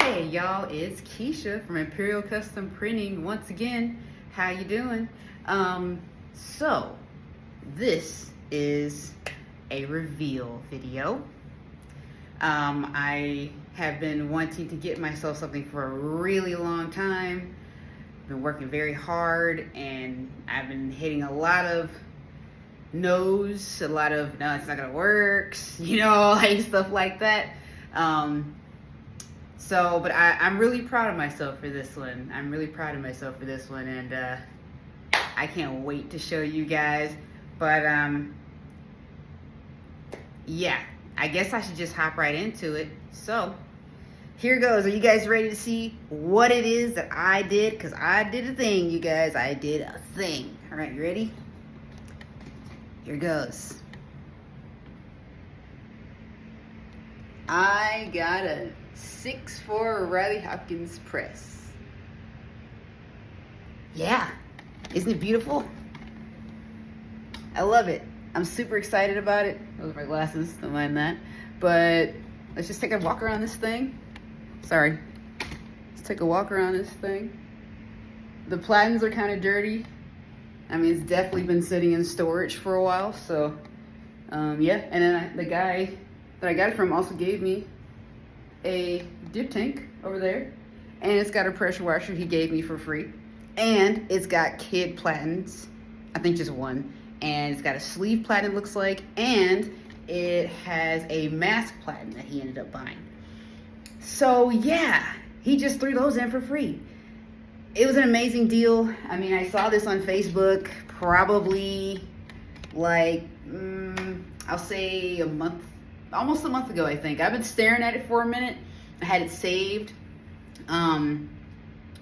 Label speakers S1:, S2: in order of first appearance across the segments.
S1: Hey y'all, it's Keisha from Imperial Custom Printing once again. How you doing? So this is a reveal video. I have been wanting to get myself something for a really long time. Been working very hard and I've been hitting a lot of no's, a lot of no, it's not gonna work, like stuff like that. But I'm really proud of myself for this one. And I can't wait to show you guys. But yeah, I guess I should just hop right into it. So here goes. Are you guys ready to see what it is that I did? Because I did a thing, you guys. I did a thing. All right, you ready? Here goes. I got a 6'4" Riley Hopkins press. Yeah, isn't it beautiful? I love it. I'm super excited about it. Those are my glasses, don't mind that. But let's just take a walk around this thing. Sorry. Let's take a walk around this thing. The platens are kind of dirty. I mean, it's definitely been sitting in storage for a while, so yeah. And then the guy that I got it from also gave me a dip tank over there, and it's got a pressure washer he gave me for free, and it's got kid platens, I think just one, and it's got a sleeve platen, looks like, and it has a mask platen that he ended up buying. So yeah, he just threw those in for free. It was an amazing deal. I mean, I saw this on Facebook probably like I'll say almost a month ago, I think. I've been staring at it for a minute. I had it saved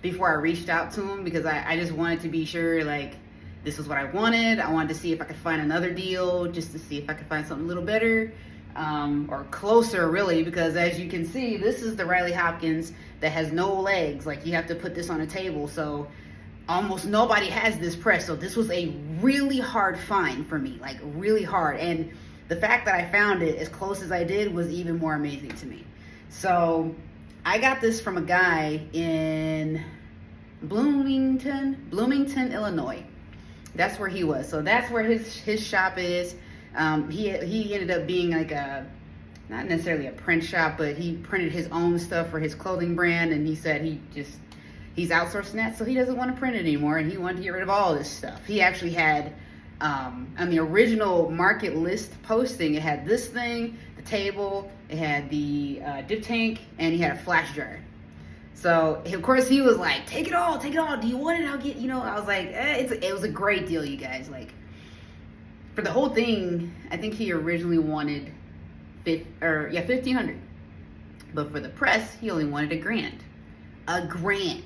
S1: before I reached out to him because I just wanted to be sure, like, this was what I wanted. I wanted to see if I could find another deal, just to see if I could find something a little better or closer, really, because as you can see, this is the Riley Hopkins that has no legs. Like, you have to put this on a table, so almost nobody has this press. So this was a really hard find for me, like really hard. And the fact that I found it as close as I did was even more amazing to me. So I got this from a guy in Bloomington, Illinois. That's where he was. So that's where his shop is. He ended up being like not necessarily a print shop, but he printed his own stuff for his clothing brand. And he said he's outsourcing that, so he doesn't want to print it anymore. And he wanted to get rid of all this stuff. He actually had, on the original market list posting, it had this thing, the table, it had the dip tank, and he had a flash dryer. So of course he was like, take it all, do you want it? I'll get, I was like, it was a great deal, you guys. Like, for the whole thing, I think he originally wanted $1,500, but for the press he only wanted $1,000.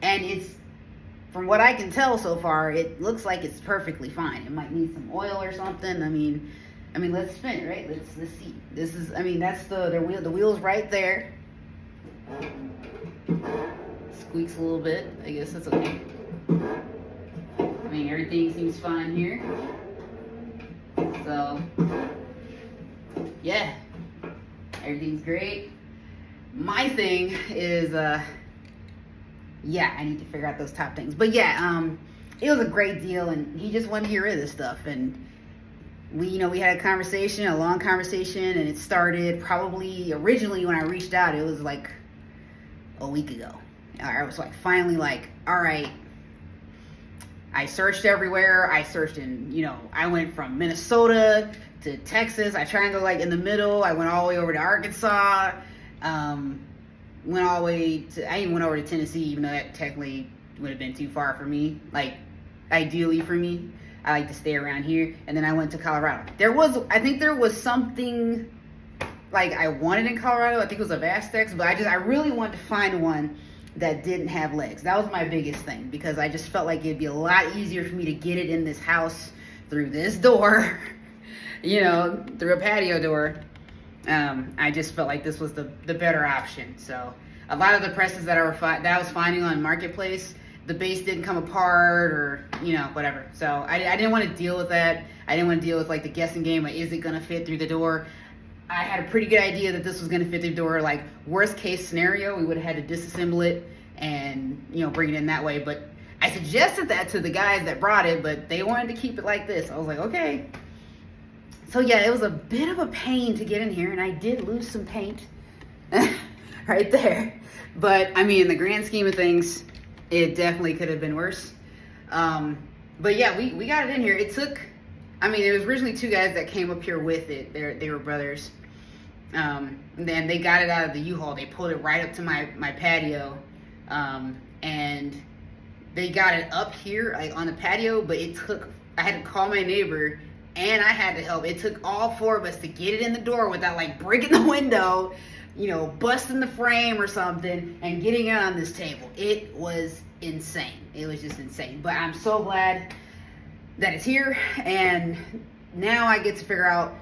S1: And it's, from what I can tell so far, it looks like it's perfectly fine. It might need some oil or something. I mean, let's spin it, right? Let's see. This is, that's the wheel's right there. Squeaks a little bit. I guess that's okay. Everything seems fine here. So, yeah, everything's great. My thing is, yeah, I need to figure out those top things. But yeah, it was a great deal, and he just wanted to get rid of this stuff. And we had a long conversation, and it started probably originally when I reached out, it was like a week ago. I was like, finally, like, all right. I searched everywhere. I searched I went from Minnesota to Texas. I tried to go like in the middle. I went all the way over to Arkansas. Went all the way I even went over to Tennessee, even though that technically would have been too far for me. Like, ideally for me, I like to stay around here. And then I went to Colorado. I think there was something like I wanted in Colorado. I think it was a Vastex, but I really wanted to find one that didn't have legs. That was my biggest thing, because I just felt like it'd be a lot easier for me to get it in this house through this door, through a patio door. I just felt like this was the better option. So a lot of the presses that I was finding on Marketplace, the base didn't come apart or, whatever. So I didn't want to deal with that. I didn't want to deal with like the guessing game, like, is it going to fit through the door? I had a pretty good idea that this was going to fit the door. Like, worst case scenario, we would have had to disassemble it and, you know, bring it in that way. But I suggested that to the guys that brought it, but they wanted to keep it like this. I was like, okay. So yeah, it was a bit of a pain to get in here, and I did lose some paint right there. But I mean, in the grand scheme of things, it definitely could have been worse. But yeah, we got it in here. It took, I mean, it was originally 2 guys that came up here with it. They were brothers. And then they got it out of the U-Haul. They pulled it right up to my patio. And they got it up here, like on the patio, but it took, I had to call my neighbor and I had to help. It took all 4 of us to get it in the door without like breaking the window, you know, busting the frame or something, and getting it on this table. It was insane. It was just insane. But I'm so glad that it's here, and now I get to figure out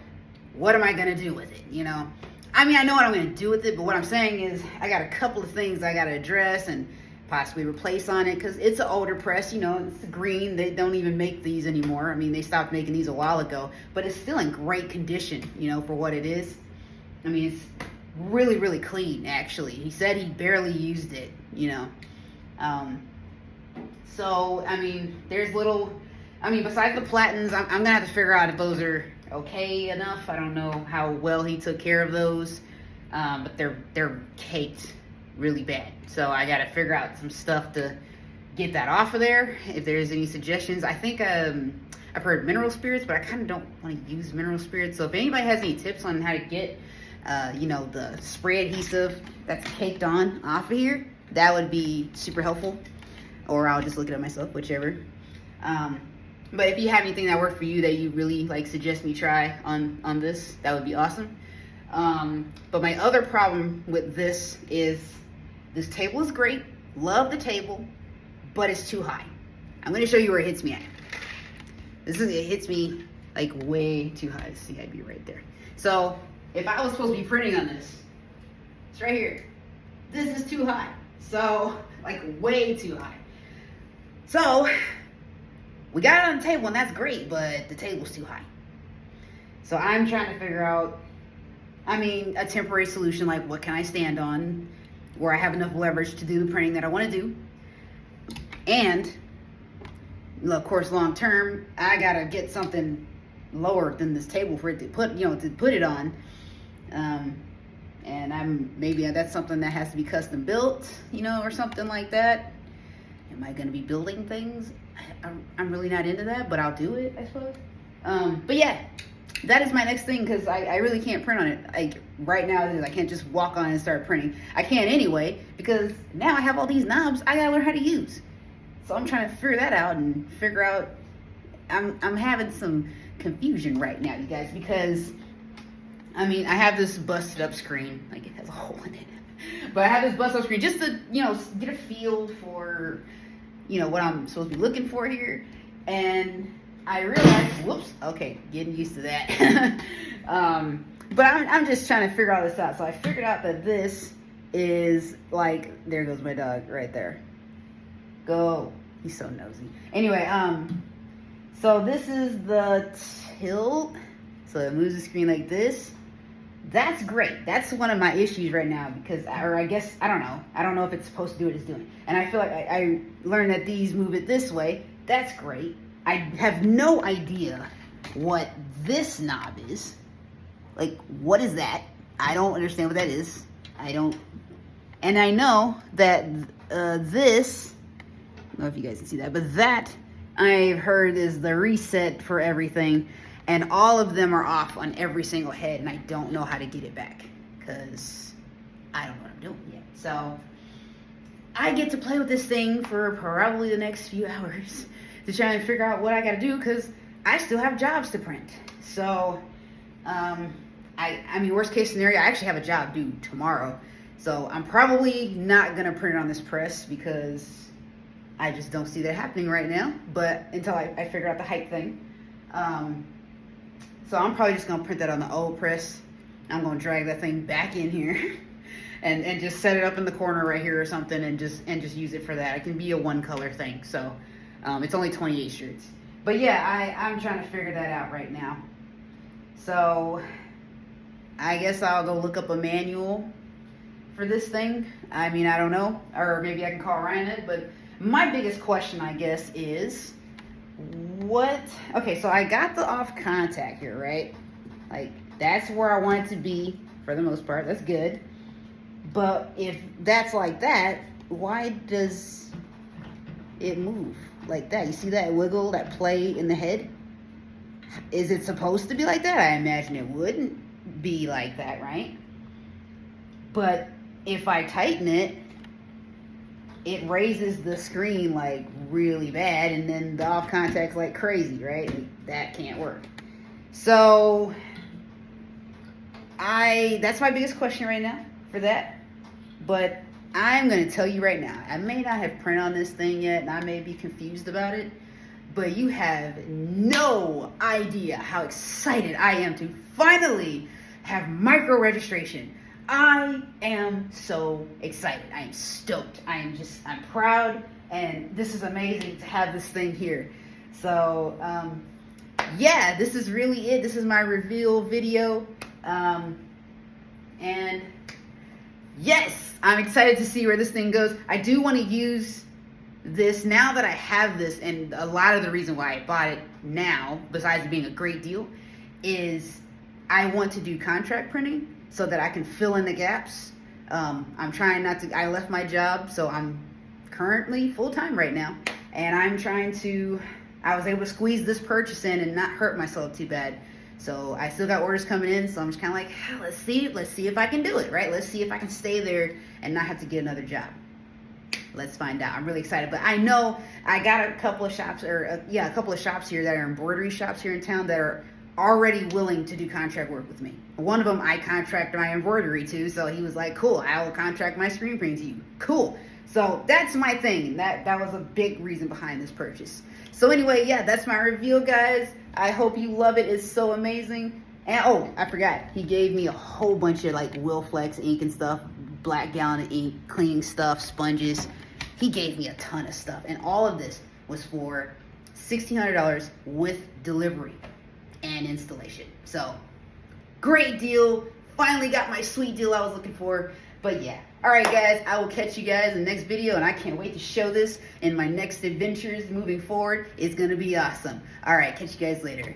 S1: what am I gonna do with it, you know? I mean, I know what I'm gonna do with it, but what I'm saying is I got a couple of things I gotta address and possibly replace on it, because it's an older press, you know, it's green. They don't even make these anymore. I mean, they stopped making these a while ago, but it's still in great condition, you know, for what it is. I mean, it's really, really clean, actually. He said he barely used it, you know. So, I mean, there's little, I mean, besides the platins, I'm gonna have to figure out if those are okay enough. I don't know how well he took care of those, but they're caked really bad. So I gotta figure out some stuff to get that off of there. If there's any suggestions, I think I've heard mineral spirits, but I kind of don't want to use mineral spirits. So if anybody has any tips on how to get, you know, the spray adhesive that's caked on off of here, that would be super helpful. Or I'll just look it up myself, whichever. But if you have anything that worked for you that you really like suggest me try on this, that would be awesome. But my other problem with this is this table is great. Love the table, but it's too high. I'm gonna show you where it hits me at. It hits me like way too high. See, I'd be right there. So if I was supposed to be printing on this, it's right here. This is too high. So like way too high. So we got it on the table, and that's great, but the table's too high. So I'm trying to figure out, I mean, a temporary solution, like what can I stand on where I have enough leverage to do the printing that I want to do. And of course, long term, I gotta get something lower than this table for it to put, you know, to put it on. And maybe that's something that has to be custom built, you know, or something like that. Am I gonna be building things? I'm really not into that, but I'll do it, I suppose. But yeah, that is my next thing, because I really can't print on it. Like right now, I can't just walk on and start printing. I can't anyway, because now I have all these knobs I gotta learn how to use. So I'm trying to figure that out and figure out, I'm having some confusion right now, you guys, because I mean, I have this busted up screen, like it has a hole in it. But I have this busted up screen just to, you know, get a feel for, you know, what I'm supposed to be looking for here. And I realized, whoops, okay, getting used to that. But I'm just trying to figure all this out. So I figured out that this is like, there goes my dog right there. Go. He's so nosy. Anyway, so this is the tilt. So it moves the screen like this. That's great. That's one of my issues right now, because, or I guess, I don't know if it's supposed to do what it's doing. And I feel like I learned that these move it this way. That's great. I have no idea what this knob is. Like, what is that? I don't understand what that is. And I know that this, I don't know if you guys can see that, but that I've heard is the reset for everything. And all of them are off on every single head, and I don't know how to get it back, because I don't know what I'm doing yet. So I get to play with this thing for probably the next few hours to try and figure out what I got to do, because I still have jobs to print. So, I mean, worst case scenario, I actually have a job due tomorrow. So I'm probably not going to print it on this press, because I just don't see that happening right now. But until I figure out the height thing. So I'm probably just gonna print that on the old press. I'm gonna drag that thing back in here and just set it up in the corner right here or something, and just use it for that. It can be a one color thing. So it's only 28 shirts. But yeah, I'm trying to figure that out right now. So I guess I'll go look up a manual for this thing. I mean, I don't know, or maybe I can call Ryan it, but my biggest question, I guess, is what, okay, so I got the off contact here, right? Like, that's where I want it to be for the most part. That's good. But if that's like that, why does it move like that? You see that wiggle, that play in the head? Is it supposed to be like that? I imagine it wouldn't be like that, right? But if I tighten it, it raises the screen like really bad, and then the off contact's like crazy, right? Like, that can't work. So that's my biggest question right now for that. But I'm going to tell you right now, I may not have printed on this thing yet, and I may be confused about it, but you have no idea how excited I am to finally have micro registration. I am so excited. I am stoked. I'm proud, and this is amazing to have this thing here. So, yeah, this is really it. This is my reveal video. And yes, I'm excited to see where this thing goes. I do want to use this now that I have this, and a lot of the reason why I bought it now, besides it being a great deal, is I want to do contract printing so that I can fill in the gaps. I'm trying not to, I left my job, so I'm currently full-time right now, and I was able to squeeze this purchase in and not hurt myself too bad. So I still got orders coming in, so I'm just kind of like, let's see if I can do it, right? Let's see if I can stay there and not have to get another job. Let's find out. I'm really excited, but I know I got a couple of shops, a couple of shops here that are embroidery shops here in town that are already willing to do contract work with me. One of them I contract my embroidery to, so he was like, cool, I will contract my screen printing to you. Cool. So that's my thing. That was a big reason behind this purchase. So anyway, yeah, that's my review, guys. I hope you love it. It's so amazing. And oh, I forgot. He gave me a whole bunch of like Wilflex ink and stuff, black gallon of ink, cleaning stuff, sponges. He gave me a ton of stuff. And all of this was for $1,600 with delivery and installation. So great deal. Finally got my sweet deal I was looking for. But yeah. All right, guys, I will catch you guys in the next video, and I can't wait to show this in my next adventures moving forward. It's going to be awesome. All right, catch you guys later.